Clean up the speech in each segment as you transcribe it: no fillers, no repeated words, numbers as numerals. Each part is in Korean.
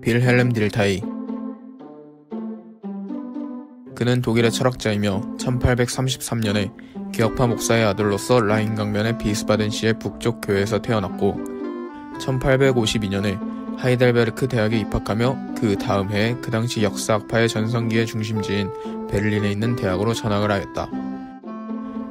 빌헬름 딜타이. 그는 독일의 철학자이며 1833년에 개혁파 목사의 아들로서 라인 강변의 비스바덴시의 북쪽 교회에서 태어났고 1852년에 하이델베르크 대학에 입학하며 그 다음 해에 그 당시 역사학파의 전성기의 중심지인 베를린에 있는 대학으로 전학을 하였다.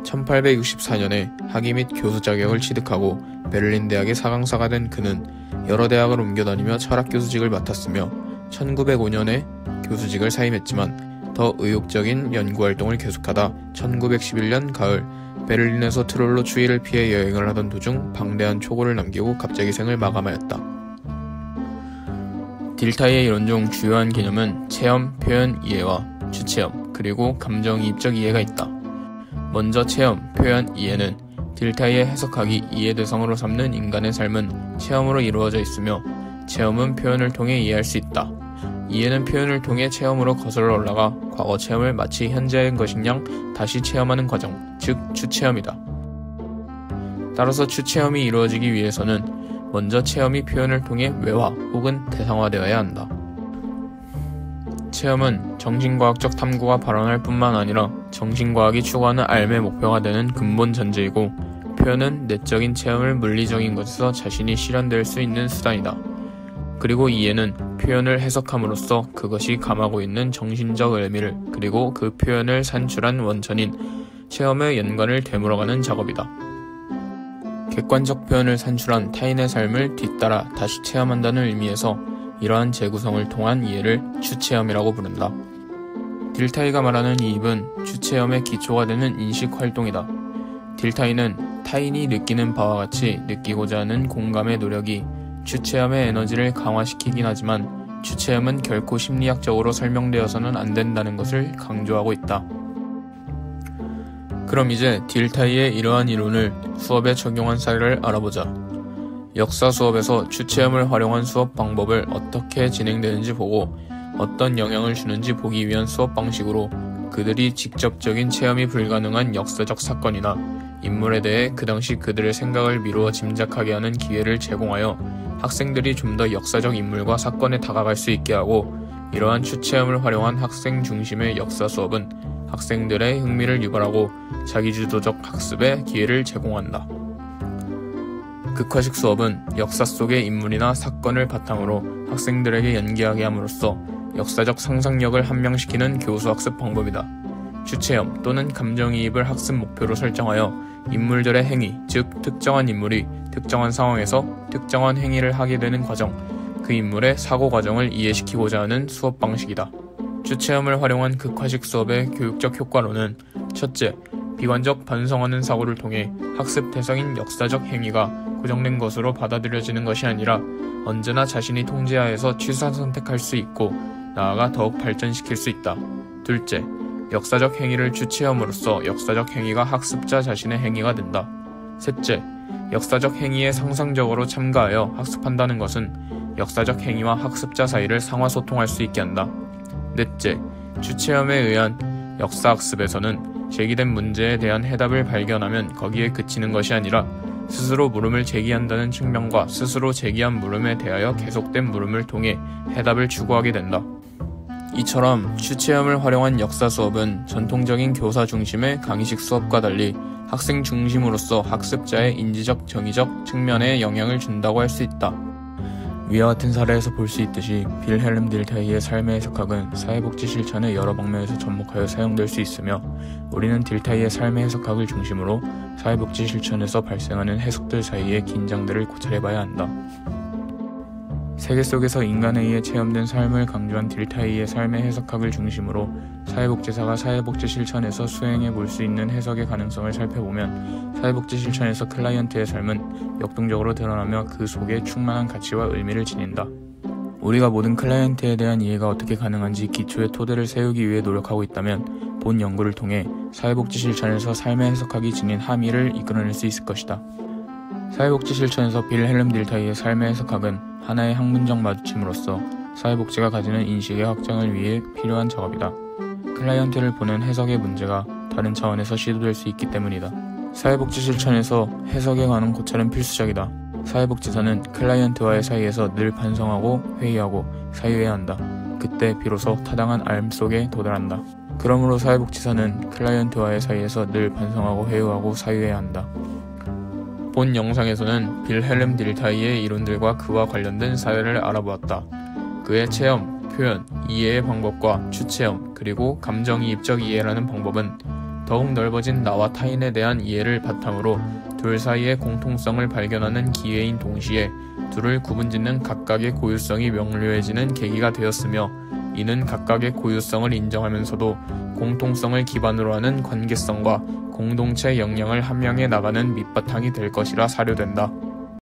1864년에 학위 및 교수 자격을 취득하고 베를린 대학의 사강사가 된 그는 여러 대학을 옮겨다니며 철학 교수직을 맡았으며 1905년에 교수직을 사임했지만 더 의욕적인 연구활동을 계속하다 1911년 가을 베를린에서 트롤로 추위를 피해 여행을 하던 도중 방대한 초고를 남기고 갑자기 생을 마감하였다. 딜타이의 이론 중 주요한 개념은 체험, 표현, 이해와 주체험, 그리고 감정이입적 이해가 있다. 먼저 체험, 표현, 이해는 딜타이의 해석하기 이해 대상으로 삼는 인간의 삶은 체험으로 이루어져 있으며 체험은 표현을 통해 이해할 수 있다. 이해는 표현을 통해 체험으로 거슬러 올라가 과거 체험을 마치 현재의 것인 양 다시 체험하는 과정, 즉 주체험이다. 따라서 주체험이 이루어지기 위해서는 먼저 체험이 표현을 통해 외화 혹은 대상화되어야 한다. 체험은 정신과학적 탐구가 발원할 뿐만 아니라 정신과학이 추구하는 삶의 목표가 되는 근본 전제이고 표현은 내적인 체험을 물리적인 것에서 자신이 실현될 수 있는 수단이다. 그리고 이해는 표현을 해석함으로써 그것이 감하고 있는 정신적 의미를 그리고 그 표현을 산출한 원천인 체험의 연관을 되물어가는 작업이다. 객관적 표현을 산출한 타인의 삶을 뒤따라 다시 체험한다는 의미에서 이러한 재구성을 통한 이해를 주체험이라고 부른다. 딜타이가 말하는 이입은 주체험의 기초가 되는 인식활동이다. 딜타이는 타인이 느끼는 바와 같이 느끼고자 하는 공감의 노력이 주체험의 에너지를 강화시키긴 하지만 주체험은 결코 심리학적으로 설명되어서는 안 된다는 것을 강조하고 있다. 그럼 이제 딜타이의 이러한 이론을 수업에 적용한 사례를 알아보자. 역사 수업에서 주체험을 활용한 수업 방법을 어떻게 진행되는지 보고 어떤 영향을 주는지 보기 위한 수업 방식으로 그들이 직접적인 체험이 불가능한 역사적 사건이나 인물에 대해 그 당시 그들의 생각을 미루어 짐작하게 하는 기회를 제공하여 학생들이 좀 더 역사적 인물과 사건에 다가갈 수 있게 하고 이러한 주체험을 활용한 학생 중심의 역사 수업은 학생들의 흥미를 유발하고 자기주도적 학습의 기회를 제공한다. 극화식 수업은 역사 속의 인물이나 사건을 바탕으로 학생들에게 연기하게 함으로써 역사적 상상력을 함양시키는 교수학습 방법이다. 주체험 또는 감정이입을 학습 목표로 설정하여 인물들의 행위, 즉 특정한 인물이 특정한 상황에서 특정한 행위를 하게 되는 과정, 그 인물의 사고 과정을 이해시키고자 하는 수업 방식이다. 주체험을 활용한 극화식 수업의 교육적 효과로는 첫째, 비관적 반성하는 사고를 통해 학습 대상인 역사적 행위가 고정된 것으로 받아들여지는 것이 아니라 언제나 자신이 통제하에서 취사 선택할 수 있고 나아가 더욱 발전시킬 수 있다. 둘째, 역사적 행위를 주체함으로써 역사적 행위가 학습자 자신의 행위가 된다. 셋째, 역사적 행위에 상상적으로 참가하여 학습한다는 것은 역사적 행위와 학습자 사이를 상하소통할 수 있게 한다. 넷째, 주체험에 의한 역사학습에서는 제기된 문제에 대한 해답을 발견하면 거기에 그치는 것이 아니라 스스로 물음을 제기한다는 측면과 스스로 제기한 물음에 대하여 계속된 물음을 통해 해답을 추구하게 된다. 이처럼 주체험을 활용한 역사 수업은 전통적인 교사 중심의 강의식 수업과 달리 학생 중심으로서 학습자의 인지적, 정의적 측면에 영향을 준다고 할 수 있다. 위와 같은 사례에서 볼 수 있듯이 빌헬름 딜타이의 삶의 해석학은 사회복지 실천의 여러 방면에서 접목하여 사용될 수 있으며 우리는 딜타이의 삶의 해석학을 중심으로 사회복지 실천에서 발생하는 해석들 사이의 긴장들을 고찰해봐야 한다. 세계 속에서 인간에 의해 체험된 삶을 강조한 딜타이의 삶의 해석학을 중심으로 사회복지사가 사회복지 실천에서 수행해 볼 수 있는 해석의 가능성을 살펴보면 사회복지 실천에서 클라이언트의 삶은 역동적으로 드러나며 그 속에 충만한 가치와 의미를 지닌다. 우리가 모든 클라이언트에 대한 이해가 어떻게 가능한지 기초의 토대를 세우기 위해 노력하고 있다면 본 연구를 통해 사회복지 실천에서 삶의 해석학이 지닌 함의를 이끌어낼 수 있을 것이다. 사회복지 실천에서 빌헬름 딜타이의 삶의 해석학은 하나의 학문적 마주침으로써 사회복지가 가지는 인식의 확장을 위해 필요한 작업이다. 클라이언트를 보는 해석의 문제가 다른 차원에서 시도될 수 있기 때문이다. 사회복지 실천에서 해석에 관한 고찰은 필수적이다. 사회복지사는 클라이언트와의 사이에서 늘 반성하고 회의하고 사유해야 한다. 그때 비로소 타당한 알 속에 도달한다. 그러므로 사회복지사는 클라이언트와의 사이에서 늘 반성하고 회의하고 사유해야 한다. 본 영상에서는 빌헬름 딜타이의 이론들과 그와 관련된 사례를 알아보았다. 그의 체험, 표현, 이해의 방법과 추체험, 그리고 감정이입적 이해라는 방법은 더욱 넓어진 나와 타인에 대한 이해를 바탕으로 둘 사이의 공통성을 발견하는 기회인 동시에 둘을 구분짓는 각각의 고유성이 명료해지는 계기가 되었으며, 이는 각각의 고유성을 인정하면서도 공통성을 기반으로 하는 관계성과 공동체 역량을 함양해 나가는 밑바탕이 될 것이라 사료된다.